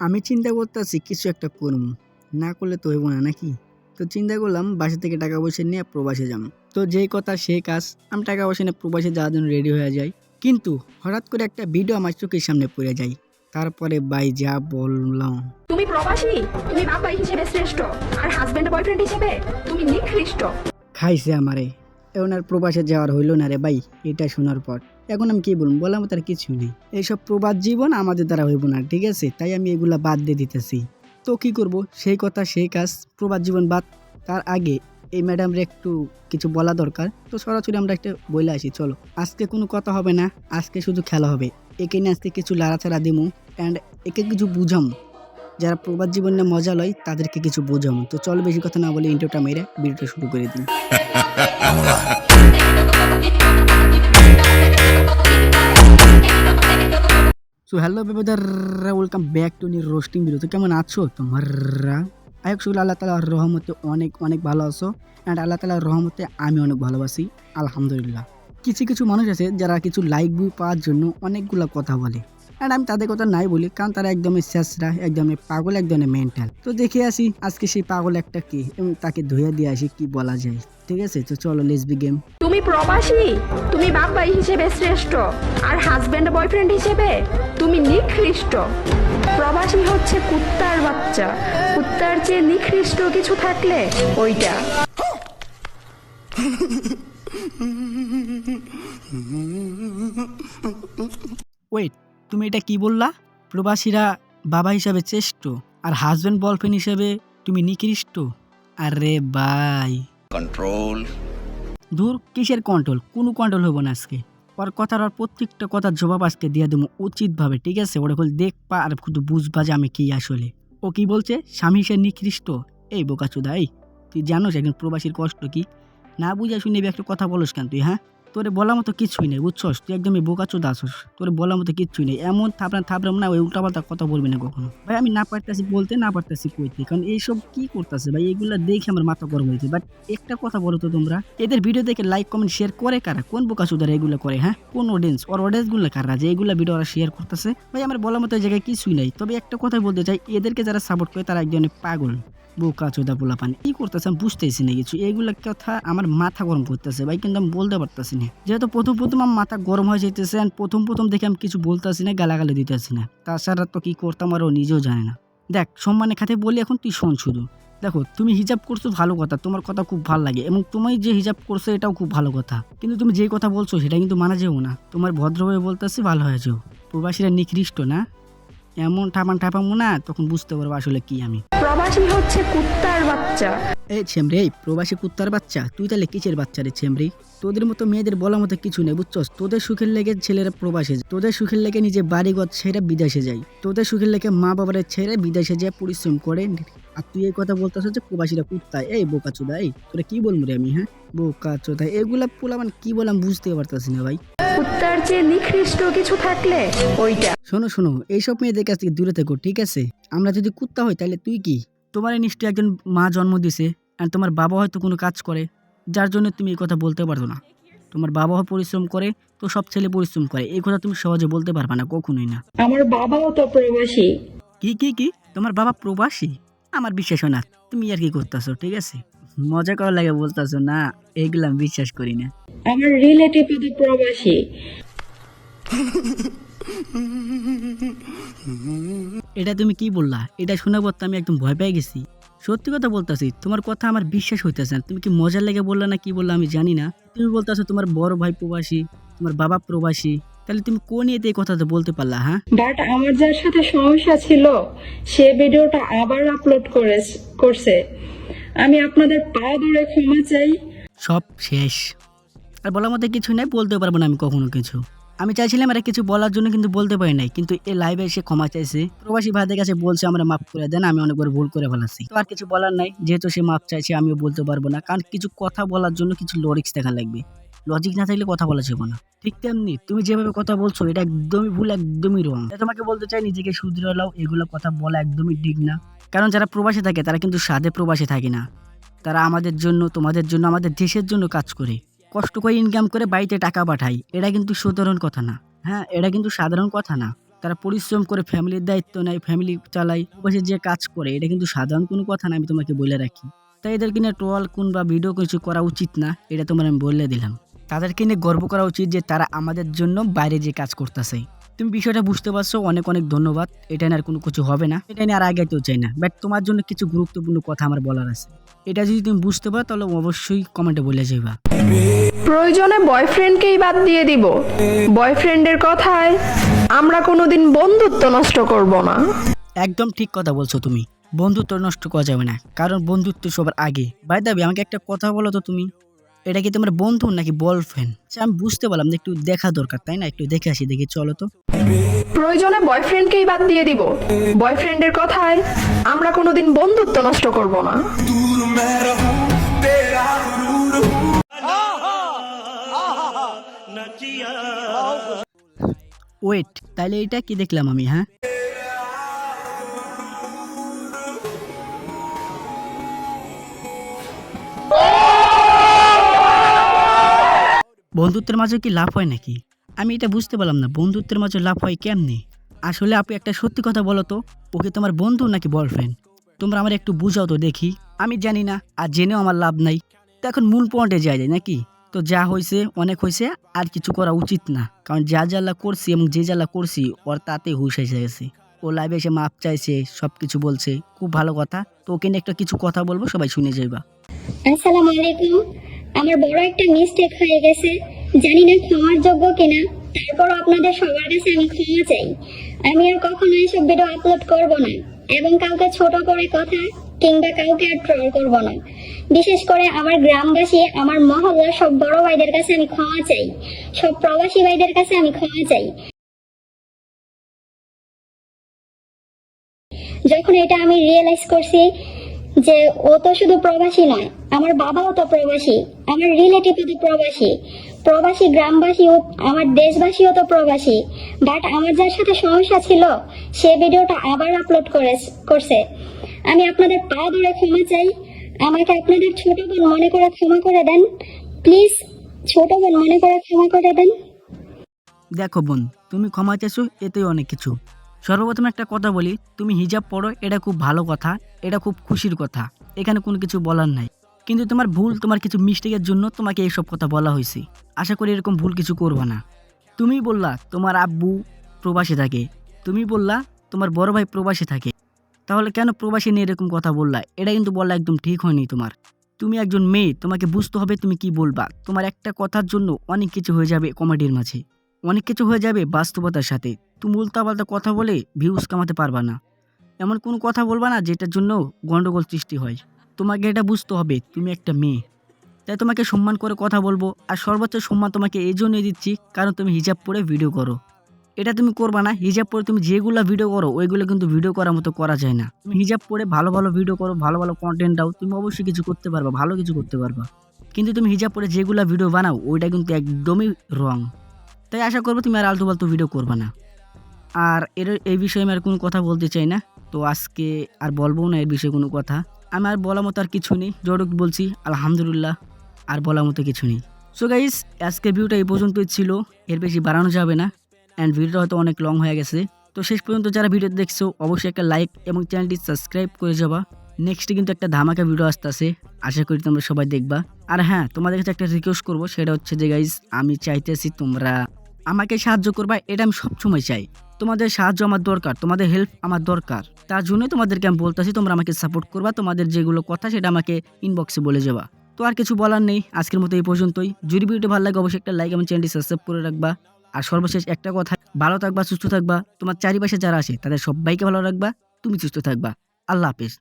আমি চিন্তা করতেছি কিছু একটা করব, না করলে তো হইব না নাকি। তো চিন্তা করলাম বাসা থেকে টাকা পয়সা নিয়ে প্রবাসে যাব। তো যেই কথা সেই কাজ, আমি টাকা পয়সা নিয়ে প্রবাসে যাওয়ার জন্য রেডি হয়ে যাই। কিন্তু হঠাৎ করে একটা ভিডিও আমার চোখের সামনে পড়ে যায়। তারপরে ভাই যা বললাম, তুমি প্রবাসী, তুমি বাপ ভাই হিসেবে শ্রেষ্ঠ, আর হাজবেন্ড বয়ফ্রেন্ড হিসেবে তুমি নিকৃষ্ট। খাইছে আমারে। এখন আর প্রবাসে যাওয়ার হইলো না রে ভাই। এটা শোনার পর এখন আমি কি বলবো, বললাম তার কিছু নেই। এইসব প্রবাস জীবন আমাদের দ্বারা হইব না, ঠিক আছে। তাই আমি এগুলা বাদ দিয়ে দিতেছি। তো কি করব, সেই কথা সেই কাজ, প্রবাস জীবন বাদ। তার আগে এই ম্যাডামরে একটু কিছু বলা দরকার। তো সরাসরি আমরা একটা বলে আসি, চলো। আজকে কোনো কথা হবে না, আজকে শুধু খেলা হবে। একে নিয়ে আজকে কিছু লাড়াছাড়া দিমু অ্যান্ড একে কিছু বুঝামু। যারা প্রবাস জীবনে মজা লয় তাদেরকে কিছু বোঝামু। তো চলো বেশি কথা না বলে ইন্ট্রোটা মেরে ভিডিওটা শুরু করে দিই। সো হ্যালো বেবাদাররা, welcome back to new roasting video. তো কেমন আছো তোমরা? আয়োগ শুক্র আল্লাহ তালার রহমতে অনেক অনেক ভালো আছো অ্যান্ড আল্লাহ তালার রহমতে আমি অনেক ভালোবাসি, আলহামদুলিল্লাহ। কিছু কিছু মানুষ আছে যারা কিছু লাইক ভিউ পাওয়ার জন্য অনেকগুলো কথা বলে, অ্যান্ড আমি তাদের কথা নাই বলি, কারণ তারা একদমই শেষরা, একদমই পাগল, একদমই মেন্টাল। তো দেখে আসি আজকে সেই পাগল একটা কি এবং তাকে ধুয়ে দিয়ে আসি কি বলা যায়। ঠিক আছে, তো চলো লেটস বিগিন। তুমি প্রবাসী, তুমি বাপ ভাই হিসেবে শ্রেষ্ঠ, আর হাজবেন্ড বয়ফ্রেন্ড হিসেবে তুমি নিকৃষ্ট। প্রবাসী হচ্ছে কুত্তার বাচ্চা, কুত্তার চেয়ে নিকৃষ্ট কিছু থাকলে ওইটা। ওয়েট, তুমি এটা কি বললা? প্রবাসীরা বাবা হিসাবে শ্রেষ্ঠ আর হাজব্যান্ড বয়ফ্রেন্ড হিসাবে তুমি নিকৃষ্ট? আরে ভাই control দূর, কিসের কন্ট্রোল? কোনো কন্ট্রোল হবো না আজকে। ওর কথার আর প্রত্যেকটা কথার জবাব আজকে দিয়ে দেবো উচিতভাবে, ঠিক আছে। ওরা বলে দেখবা আর শুধু বুঝবা যে আমি কি আসলে। ও কি বলছে, স্বামী হিসেবে নিকৃষ্ট? এই বোকাচোদা, এই তুই জানোস একজন প্রবাসীর কষ্ট কি? না বুঝা শুনে একটা কথা বলস কেন তুই? হ্যাঁ, তোরে বলার মতো কিছুই নেই, বুঝছস? তুই একদমই বোকাচোদা আসস, তোরে বলার মতো কিছুই নেই। এমন থাপড়াম না, ওই উল্টাপাল্টা কথা বলবি না কখনো। ভাই আমি না পারতেছি বলতে, না পারতেছি কইতে, কারণ এইসব কি করতেছে ভাই, এগুলা দেখে আমার মাথা গরম হয়েছে। বাট একটা কথা বলো তো, তোমরা এদের ভিডিও দেখে লাইক কমেন্ট শেয়ার করে কারা? কোন বোকাচোদারা এগুলো করে? হ্যাঁ, কোন অডিয়েন্স? ওর অডিয়েন্স গুলো কারা যে এগুলা ভিডিও ওরা শেয়ার করতেছে? ভাই আমার বলার মতো এই জায়গায় কিছুই নাই। তবে একটা কথাই বলতে চাই, এদেরকে যারা সাপোর্ট করে তারা একজনের পাগল, বোকাচোদা পোলাপান। কি করতেছে আমি বুঝতেছি না কিছু। এগুলা কথা আমার মাথা গরম করতেছে ভাই, কিন্তু আমি বলতে পারতেছি না। যেহেতু প্রথম আমার মাথা গরম হয়ে যেতেছে, আর প্রথম দেখে আমি কিছু বলতেছি না, গালাগালি দিতেছি না। তাছাড়া তো কি করতাম আর ও নিজেও জানে না। দেখ, সম্মানের খাতে বলি, এখন তুই শোন শুধু। দেখো, তুমি হিজাব করছো ভালো কথা, তোমার কথা খুব ভালো লাগে, এবং তুমি যে হিজাব করছো এটাও খুব ভালো কথা। কিন্তু তুমি যেই কথা বলছো সেটা কিন্তু মানা যেও না। তোমার ভদ্রভাবে বলতেছি, ভালো হয়ে যাও। প্রবাসীরা নিকৃষ্ট না, এমন ঠাপামো না, তখন বুঝতে পারবো আসলে কি আমি। প্রবাসী হচ্ছে কুত্তার বাচ্চা। এই ছেমরে, এই প্রবাসী কুত্তার বাচ্চা, তুই তাহলে কিসের বাচ্চা রে ছেমরি? তোদের মতো মেয়েদের বলার মতো কিছু নেই, বুঝছস? তোদের সুখের লেগে ছেলেরা প্রবাসে যায়, তোদের সুখের লেগে নিজে বাড়িঘর ছেড়ে বিদেশে যায়, তোদের সুখের লেগে মা বাবারে ছেড়ে বিদেশে যায় পরিশ্রম করে। আর তুই এই কথা বলতেছ যে প্রবাসীরা কুত্তা? এই বোকাচোদা, এই তোরা কি বলবো রে আমি? হ্যাঁ, বোকাচোদা এগুলা পোলাপান কি বললাম বুঝতে পারতাছি না ভাই। কুত্তার চেয়ে নিকৃষ্ট কিছু থাকলে ওইটা। শোনো, এইসব মেয়েদের কাছ থেকে দূরে থেকো, ঠিক আছে? আমরা যদি কুত্তা হই তাহলে তুই কি? তোমার নিশ্চয়ই একজন মা জন্ম দিছে, আর তোমার বাবা হয়তো কোনো কাজ করে, যার জন্য তুমি এই কথা বলতে পারো না। তোমার বাবাও পরিশ্রম করে, তো সব ছেলে পরিশ্রম করে, এই কথা তুমি সহজে বলতে পারবে না, কখনোই না। আমার বাবাও তো প্রবাসী। কি তোমার বাবা প্রবাসী? আমার বিশ্বাস হয় না, তুমি আর কি করতেছো, ঠিক আছে? মজা করার লাগে বলতেছো না, এইগুলা আমি বিশ্বাস করি না। আমার রিলেটিভ তো প্রবাসী। এটা তুমি কি বললা? এটা শোনা পর তো আমি একদম ভয় পেয়ে গেছি। সত্যি কথা বলতাছি, তোমার কথা আমার বিশ্বাস হইতেছে না। তুমি কি মজার লেগে বললা না কি বললা আমি জানি না। তুমি বলতাছো তোমার বড় ভাই প্রবাসী, তোমার বাবা প্রবাসী, তাহলে তুমি কোন ইয়েতে এই কথাটা বলতে পারলা? হ্যাঁ, বাট আমার যার সাথে সমস্যা ছিল সে ভিডিওটা আবার আপলোড করছে। আমি আপনাদের পা ধরে ক্ষমা চাই। সব শেষ, আর বলার মধ্যে কিছু নাই, বলতে পারবো না আমি কখনো কিছু। আমি চাইছিলাম এটা কিছু বলার জন্য, কিন্তু বলতে পারি নাই। কিন্তু এই লাইভে এসে ক্ষমা চাইছে, প্রবাসী ভাইদের কাছে বলছে আমরা মাফ করে দেন, আমি অনেকবার ভুল করে ফেলাছি। তো আর কিছু বলার নাই, যেহেতু সে মাফ চাইছে আমিও বলতে পারবো না, কারণ কিছু কথা বলার জন্য কিছু লজিক্স দেখা লাগবে। লজিক না থাকলে কথা বলা যাবে না। ঠিক তেমনি তুমি যেভাবে কথা বলছো এটা একদমই ভুল, একদমই রং। তোমাকে বলতে চাই নিজেকে শুধরে লাও, এগুলো কথা বলা একদমই ঠিক না। কারণ যারা প্রবাসে থাকে তারা কিন্তু সাধে প্রবাসে থাকে না, তারা আমাদের জন্য, তোমাদের জন্য, আমাদের দেশের জন্য কাজ করে, কষ্ট করে ইনকাম করে বাড়িতে টাকা পাঠায়। এটা কিন্তু সাধারণ কথা না। হ্যাঁ, এটা কিন্তু সাধারণ কথা না। তারা পরিশ্রম করে ফ্যামিলির দায়িত্ব নেয়, ফ্যামিলি চালায়, প্রবাসে যে কাজ করে এটা কিন্তু সাধারণ কোনো কথা না, আমি তোমাকে বলে রাখি। তাই এদেরকে নিয়ে ট্রল বা ভিডিও কিছু করা উচিত না, এটা তোমার আমি বলে দিলাম। তাদেরকে নিয়ে গর্ব করা উচিত যে তারা আমাদের জন্য বাইরে যে কাজ করতেছে। তুমি বিষয়টা বুঝতে পারছো, অনেক অনেক ধন্যবাদ। এটা নিয়ে আর কোনো কিছু হবে না, এটা নিয়ে আর আগাইতেও চাই না। বাট তোমার জন্য কিছু গুরুত্বপূর্ণ কথা আমার বলার আছে, এটা যদি তুমি বুঝতে পারো তাহলে অবশ্যই কমেন্টে বলে যাইবা। প্রয়োজনে বয়ফ্রেন্ডকেই বাদ দিয়ে দিব। বয়ফ্রেন্ডের কথায় আমরা কোনোদিন বন্ধুত্ব নষ্ট করব না। একদম ঠিক কথা বলছো তুমি, বন্ধুত্ব নষ্ট করা যাবে না, কারণ বন্ধুত্ব সবার আগে। বাই দাবি আমাকে একটা কথা বলো তো, তুমি এটা কি তোমার বন্ধু নাকি বয়ফ্রেন্ড? আমি বুঝতে পারলাম যে একটু দেখা দরকার, তাই না? একটু দেখে আসি, দেখি চলো তো। প্রয়োজনে বয়ফ্রেন্ডকেই বাদ দিয়ে দিব। বয়ফ্রেন্ডের কথায় আমরা কোনোদিন বন্ধুত্ব নষ্ট করব না। ওয়েট, তাইলে এটা কি দেখলাম আমি? হ্যাঁ, বন্ধুত্বের মাঝে কি লাভ হয় নাকি? আমি এটা বুঝতে পারলাম না, বন্ধুত্বের মাঝে লাভ হয় কেমনি? আসলে আপু একটা সত্যি কথা বলো তো, ওকে তোমার বন্ধু নাকি বয়ফ্রেন্ড? তোমরা আমার একটু বুঝাও তো দেখি। আমি জানি না, আর জেনেও আমার লাভ নাই। তো এখন মূল পয়েন্টে যায় নাকি? তো যা হয়েছে অনেক হয়েছে, আর কিছু করা উচিত না, কারণ যা জ্বালা করছি এবং যে জ্বালা করছি ওর তাতে হুশ এসে গেছে। ও লাইভে এসে মাপ চাইছে, সব কিছু বলছে, খুব ভালো কথা। তো ওকে নিয়ে একটা কিছু কথা বলবো, সবাই শুনে যাইবা। আসসালামু আলাইকুম। আমার বড় একটা মিস্টেক হয়ে গেছে, জানি না ক্ষমার যোগ্য কিনা, তারপরও আপনাদের সবার কাছে আমি ক্ষমা চাই। আমি আর কখনো এসব ভিডিও আপলোড করব না এবং কাউকে ছোট করে কথা কিংবা কাউকে আর ট্রল করব না। বিশেষ করে আমার গ্রামবাসী, আমার মহল্লার সব বড় ভাইদের কাছে আমি ক্ষমা চাই, সব প্রবাসী ভাইদের কাছে আমি ক্ষমা চাই। যখন এটা আমি রিয়েলাইজ করছি যে ও তো শুধু প্রবাসী নয়, আমার বাবাও তো প্রবাসী, আমার রিলেটিভও তো প্রবাসী, প্রবাসী গ্রামবাসীও, আমার দেশবাসীও তো প্রবাসী। বাট আমার যার সাথে সমস্যা ছিল সে ভিডিওটা আবার আপলোড করছে। আমি আপনাদের পা ধরে ক্ষমা চাই, আমাকে আপনাদের ছোট বোন মনে করে ক্ষমা করে দেন প্লিজ, ছোট বোন মনে করে ক্ষমা করে দেন। দেখো বোন, তুমি ক্ষমা চাইছো এতেই অনেক কিছু। সর্বপ্রথম একটা কথা বলি, তুমি হিজাব পড়ো, এটা খুব ভালো কথা, এটা খুব খুশির কথা, এখানে কোনো কিছু বলার নাই। কিন্তু তোমার ভুল, তোমার কিছু মিস্টেকের জন্য তোমাকে এইসব কথা বলা হয়েছে। আশা করি এরকম ভুল কিছু করবা না। তুমি বললা তোমার আব্বু প্রবাসী থাকে, তুমি বললা তোমার বড় ভাই প্রবাসী থাকে, তাহলে কেন প্রবাসী নিয়ে এরকম কথা বললা? এটা কিন্তু বলা একদম ঠিক হয়নি তোমার। তুমি একজন মেয়ে, তোমাকে বুঝতে হবে তুমি কি বলবা। তোমার একটা কথার জন্য অনেক কিছু হয়ে যাবে কমেডির মাঝে, অনেক কিছু হয়ে যাবে বাস্তবতার সাথে। তুমি উল্টাপাল্টা কথা বলে ভিউজ কামাতে পারবা না। এমন কোনো কথা বলবা না যেটার জন্য গন্ডগোল সৃষ্টি হয়। তোমাকে এটা বুঝতে হবে তুমি একটা মেয়ে, তাই তোমাকে সম্মান করে কথা বলবো। আর সর্বোচ্চ সম্মান তোমাকে এই জন্যই দিচ্ছি কারণ তুমি হিজাব পরে ভিডিও করো। এটা তুমি করবা না, হিজাব পরে তুমি যেগুলো ভিডিও করো ওইগুলো কিন্তু ভিডিও করার মতো করা যায় না। তুমি হিজাব পরে ভালো ভালো ভিডিও করো, ভালো ভালো কন্টেন্ট দাও, তুমি অবশ্যই কিছু করতে পারবা, ভালো কিছু করতে পারবা। কিন্তু তুমি হিজাব পরে যেগুলো ভিডিও বানাও ওইটা কিন্তু একদমই রং। তাই আশা করবো তুমি আর আলতু ফালতু ভিডিও করবা না। আর এই বিষয়ে আমি আর কোনো কথা বলতে চাই না, তো আজকে আর বলবো না এর বিষয়ে কোনো কথা। আমার বলার মতো আর কিছু নেই, যতটুকু বলছি আলহামদুলিল্লাহ, আর বলার মতো কিছু নেই। সো গাইস, আজকের ভিডিওটা এই পর্যন্তই ছিল, এর বেশি বাড়ানো যাবে না। অ্যান্ড ভিডিওটা হয়তো অনেক লং হয়ে গেছে। তো শেষ পর্যন্ত যারা ভিডিও দেখছো অবশ্যই একটা লাইক এবং চ্যানেলটি সাবস্ক্রাইব করে যাবা। নেক্সটে কিন্তু একটা ধামাকা ভিডিও আসতেছে, আশা করি তোমরা সবাই দেখবা। আর হ্যাঁ, তোমাদের কাছে একটা রিকোয়েস্ট করবো, সেটা হচ্ছে যে গাইস, আমি চাইতেছি তোমরা আমাকে সাহায্য করবা, এটা আমি সবসময় চাই। তোমাদের সাহায্য আমার দরকার, তোমাদের হেল্প আমার দরকার। তার জন্যই তোমাদেরকে আমি বলতেছি তোমরা আমাকে সাপোর্ট করবা, তোমাদের যেগুলো কথা সেটা আমাকে ইনবক্সে বলে যাবা। তো আর কিছু বলার নেই, আজকের মতো এই পর্যন্তই। যদি ভিডিওটি ভালো লাগে অবশ্যই একটা লাইক এবং চ্যানেলটি সাবস্ক্রাইব করে রাখবা। আর সর্বশেষ একটা কথা, ভালো থাকবা, সুস্থ থাকবা, তোমার চারিপাশে যারা আছে তাদের সবাইকে ভালো রাখবা, তুমি সুস্থ থাকবা। আল্লাহ হাফেজ।